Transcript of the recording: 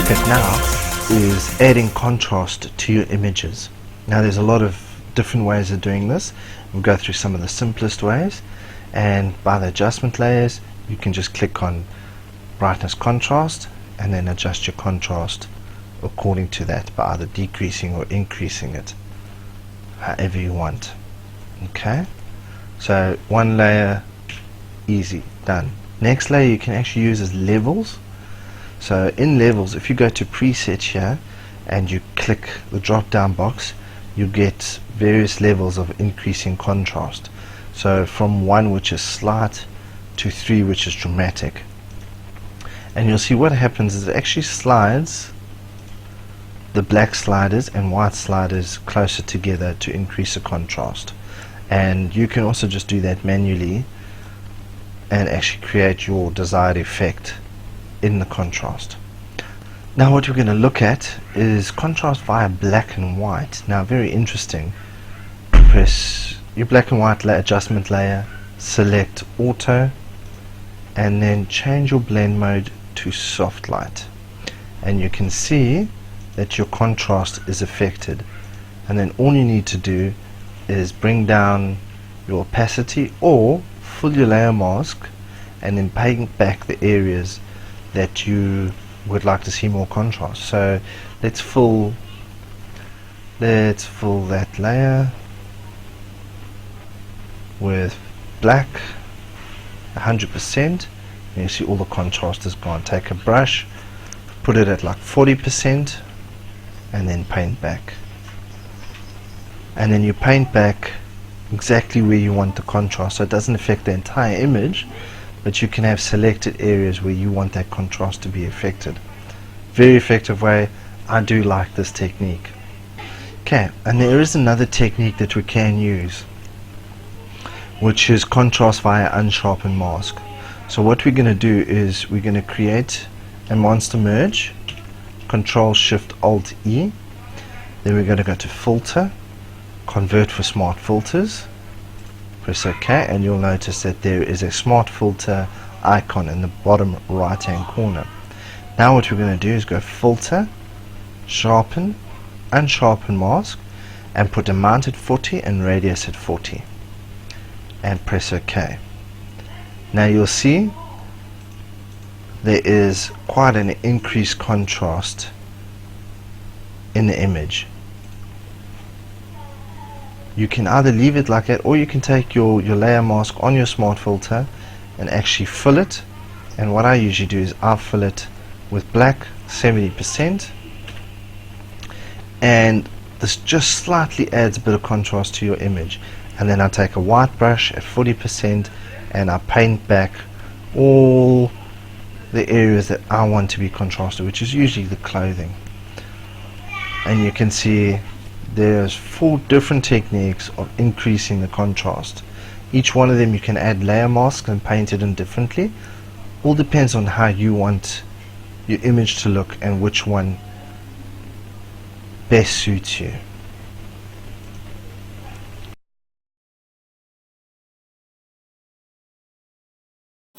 look at now is adding contrast to your images. Now there's a lot of different ways of doing this. We'll go through some of the simplest ways, and by the adjustment layers you can just click on brightness contrast and then adjust your contrast according to that by either decreasing or increasing it however you want. Okay, so one layer, easy, done. Next layer you can actually use as levels. So in levels, if you go to preset here and you click the drop down box, you get various levels of increasing contrast. So from 1, which is slight, to 3, which is dramatic. And you'll see what happens is it actually slides the black sliders and white sliders closer together to increase the contrast. And you can also just do that manually and actually create your desired effect in the contrast. Now what we're going to look at is contrast via black and white. Now very interesting. Press your black and white adjustment layer, select auto, and then change your blend mode to soft light, and you can see that your contrast is affected. And then all you need to do is bring down your opacity or fill your layer mask and then paint back the areas that you would like to see more contrast. So let's fill that layer with black 100%, and you see all the contrast is gone. Take a brush, put it at like 40%, and then paint back. And then you paint back exactly where you want the contrast, so it doesn't affect the entire image, but you can have selected areas where you want that contrast to be affected. Very effective way. I do like this technique. Okay, and there is another technique that we can use, which is contrast via unsharpened mask. So what we're going to do is we're going to create a monster merge, Control Shift Alt E, then we're going to go to filter, convert for smart filters, press OK, and you'll notice that there is a smart filter icon in the bottom right hand corner. Now what we're going to do is go filter, sharpen, unsharpen mask, and put amount at 40 and radius at 40, and press OK. Now you'll see there is quite an increased contrast in the image. You can either leave it like that, or you can take your layer mask on your smart filter and actually fill it. And what I usually do is I'll fill it with black 70%, and this just slightly adds a bit of contrast to your image. And then I take a white brush at 40% and I paint back all the areas that I want to be contrasted, which is usually the clothing. And you can see there's 4 different techniques of increasing the contrast. Each one of them you can add layer masks and paint it in differently. All depends on how you want your image to look and which one best suits you.